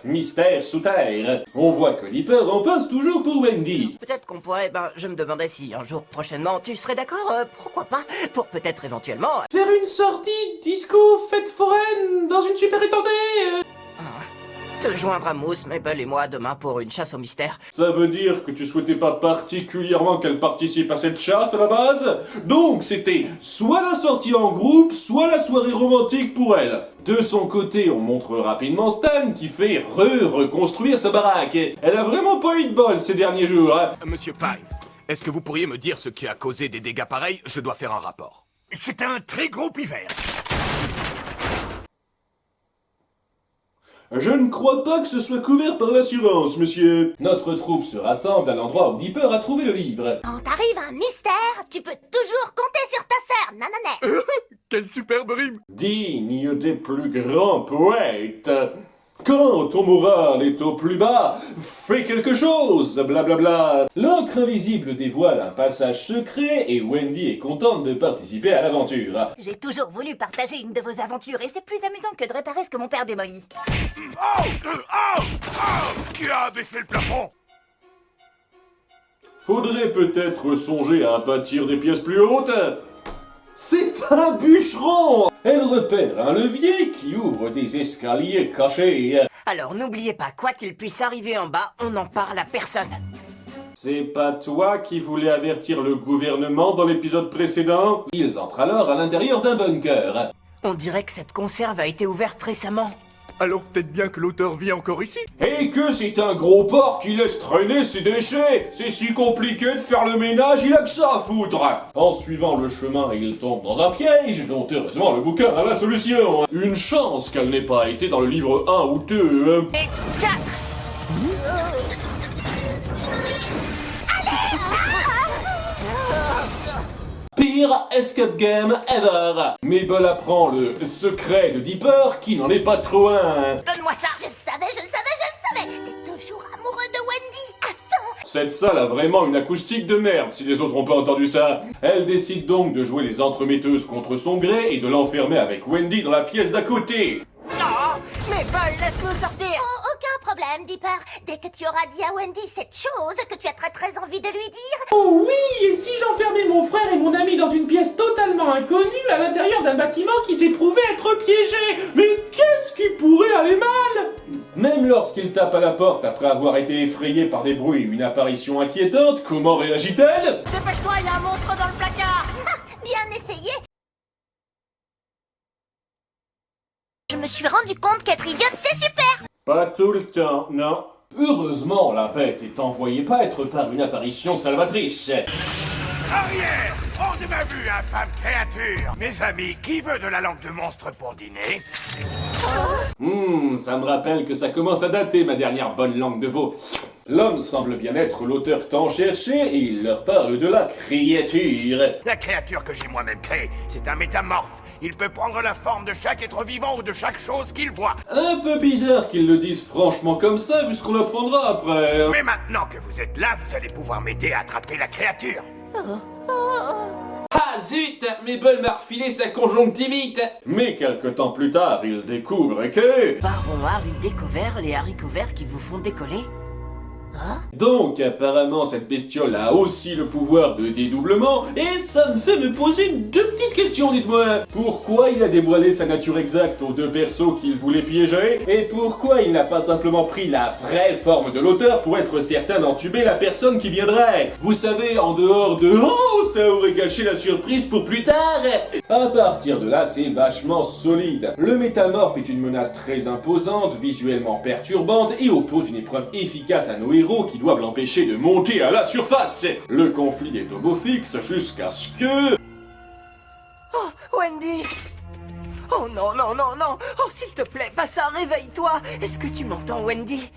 Mystère sous terre. On voit que Dipper en passe toujours pour Wendy. Peut-être qu'on pourrait, je me demandais si un jour prochainement tu serais d'accord, pourquoi pas, pour peut-être éventuellement... Faire une sortie disco fête foraine dans une super étendée. te joindre à Mousse, Mabel et moi demain pour une chasse au mystère. Ça veut dire que tu souhaitais pas particulièrement qu'elle participe à cette chasse à la base? Donc c'était soit la sortie en groupe, soit la soirée romantique pour elle. De son côté, on montre rapidement Stan qui fait reconstruire sa baraque. Elle a vraiment pas eu de bol ces derniers jours, hein. Monsieur Fives, est-ce que vous pourriez me dire ce qui a causé des dégâts pareils? Je dois faire un rapport. C'est un très gros pivert. Je ne crois pas que ce soit couvert par l'assurance, monsieur. Notre troupe se rassemble à l'endroit où Dipper a trouvé le livre. Quand t'arrives à un mystère, tu peux toujours compter sur ta sœur, nanana. Quelle superbe rime! Digne des plus grands poètes. Quand ton moral est au plus bas, fais quelque chose, blablabla. L'encre invisible dévoile un passage secret et Wendy est contente de participer à l'aventure. J'ai toujours voulu partager une de vos aventures et c'est plus amusant que de réparer ce que mon père démolit. Qui a abaissé le plafond? Faudrait peut-être songer à bâtir des pièces plus hautes. C'est un bûcheron! Elle repère un levier qui ouvre des escaliers cachés. Alors n'oubliez pas, quoi qu'il puisse arriver en bas, on n'en parle à personne. C'est pas toi qui voulais avertir le gouvernement dans l'épisode précédent? Ils entrent alors à l'intérieur d'un bunker. On dirait que cette conserve a été ouverte récemment. Alors peut-être bien que l'auteur vit encore ici? Et que c'est un gros porc qui laisse traîner ses déchets. C'est si compliqué de faire le ménage, il a que ça à foutre. En suivant le chemin, il tombe dans un piège, dont heureusement le bouquin a la solution. Une chance qu'elle n'ait pas été dans le livre 1 ou 2. Et 4! Pire escape game ever. Mabel apprend le secret de Dipper qui n'en est pas trop un. Donne-moi ça! Je le savais, je le savais, je le savais. T'es toujours amoureux de Wendy. Attends. Cette salle a vraiment une acoustique de merde si les autres ont pas entendu ça. Elle décide donc de jouer les entremetteuses contre son gré et de l'enfermer avec Wendy dans la pièce d'à côté. Non! Mabel, laisse-nous sortir! Oh, aucun problème, Dipper. Dès que tu auras dit à Wendy cette chose que tu as très envie de lui dire... Oh oui, et si j'enfermais mon frère et mon ami dans une pièce totalement inconnue à l'intérieur d'un bâtiment qui s'est prouvé être piégé? Mais qu'est-ce qui pourrait aller mal? Même lorsqu'il tape à la porte après avoir été effrayé par des bruits et une apparition inquiétante, comment réagit-elle? Dépêche-toi, il y a un monstre dans le placard! Bien essayé. Je me suis rendu compte qu'être idiote, c'est super. Pas tout le temps, non. Heureusement, la bête est envoyée paître par une apparition salvatrice. Arrière! On ne m'a vu, infâme créature! Mes amis, qui veut de la langue de monstre pour dîner? Ça me rappelle que ça commence à dater, ma dernière bonne langue de veau. L'homme semble bien être l'auteur tant cherché et il leur parle de la créature. La créature que j'ai moi-même créée, c'est un métamorphe. Il peut prendre la forme de chaque être vivant ou de chaque chose qu'il voit. Un peu bizarre qu'ils le disent franchement comme ça, vu ce qu'on apprendra après. Mais maintenant que vous êtes là, vous allez pouvoir m'aider à attraper la créature. Ah zut, Mabel m'a refilé sa conjonctivite. Mais quelque temps plus tard, il découvre que... Baron Harry découvert les haricots verts qui vous font décoller? Donc apparemment cette bestiole a aussi le pouvoir de dédoublement, et ça me fait me poser deux petites questions, dites-moi. Pourquoi il a dévoilé sa nature exacte aux deux persos qu'il voulait piéger? Et pourquoi il n'a pas simplement pris la vraie forme de l'auteur pour être certain d'entuber la personne qui viendrait? Vous savez, en dehors de « Oh, ça aurait gâché la surprise pour plus tard !» À partir de là, c'est vachement solide. Le métamorphe est une menace très imposante, visuellement perturbante, et oppose une épreuve efficace à nos héros qui doivent l'empêcher de monter à la surface. Le conflit est au beau fixe jusqu'à ce que... Oh, Wendy! Oh non, non, non, non! Oh, s'il te plaît, Bassa, réveille-toi! Est-ce que tu m'entends, Wendy?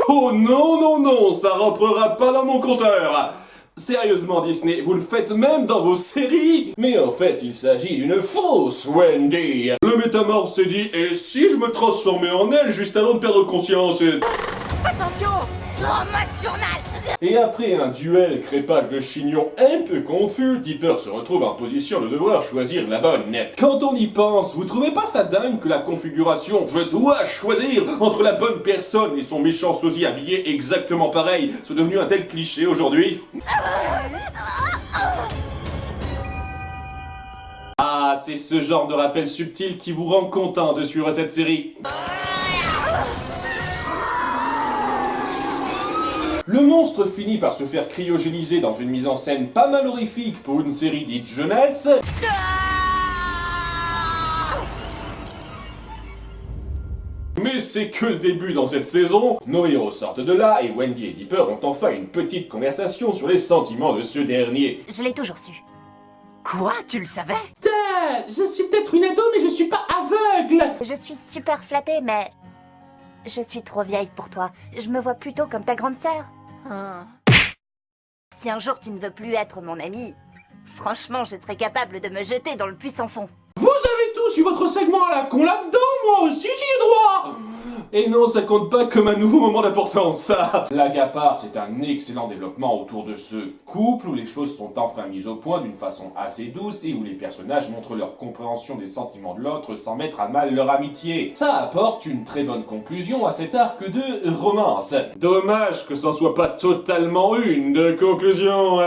Oh non, non, non, ça rentrera pas dans mon compteur. Sérieusement, Disney, vous le faites même dans vos séries. Mais en fait, il s'agit d'une fausse Wendy. Le métamorphe s'est dit, et si je me transformais en elle juste avant de perdre conscience? Attention! Trauma journal. Et après un duel crépage de chignon un peu confus, Dipper se retrouve en position de devoir choisir la bonne. Quand on y pense, vous trouvez pas ça dingue que la configuration « je dois choisir entre la bonne personne et son méchant sosie habillé exactement pareil » soit devenu un tel cliché aujourd'hui? Ah, c'est ce genre de rappel subtil qui vous rend content de suivre cette série. Le monstre finit par se faire cryogéniser dans une mise en scène pas mal horrifique pour une série dite jeunesse. Mais c'est que le début dans cette saison. Nos héros sortent de là et Wendy et Dipper ont enfin une petite conversation sur les sentiments de ce dernier. Je l'ai toujours su. Quoi? Tu le savais? Je suis peut-être une ado, mais je suis pas aveugle. Je suis super flattée, mais... je suis trop vieille pour toi. Je me vois plutôt comme ta grande sœur. Si un jour tu ne veux plus être mon amie, franchement, je serais capable de me jeter dans le puits sans fond. Vous avez tous eu votre segment à la con là-dedans, moi aussi j'y ai droit. Et non, ça compte pas comme un nouveau moment d'importance, ça. L'Agapar, c'est un excellent développement autour de ce couple où les choses sont enfin mises au point d'une façon assez douce et où les personnages montrent leur compréhension des sentiments de l'autre sans mettre à mal leur amitié. Ça apporte une très bonne conclusion à cet arc de romance. Dommage que ça soit pas totalement une de conclusion.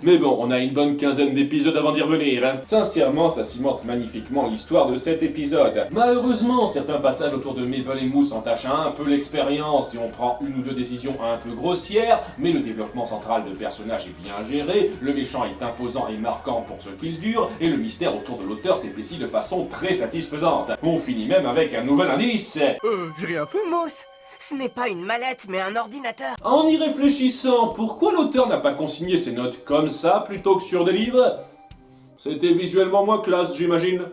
Mais bon, on a une bonne quinzaine d'épisodes avant d'y revenir. Sincèrement, ça cimente magnifiquement l'histoire de cet épisode. Malheureusement, certains passages autour de Maple et Moose entachent un peu l'expérience et on prend une ou deux décisions un peu grossières, mais le développement central de personnages est bien géré, le méchant est imposant et marquant pour ce qu'il dure, et le mystère autour de l'auteur s'épaissit de façon très satisfaisante. On finit même avec un nouvel indice. J'ai rien fait. Mousse, ce n'est pas une mallette, mais un ordinateur. En y réfléchissant, pourquoi l'auteur n'a pas consigné ses notes comme ça plutôt que sur des livres? C'était visuellement moins classe, j'imagine.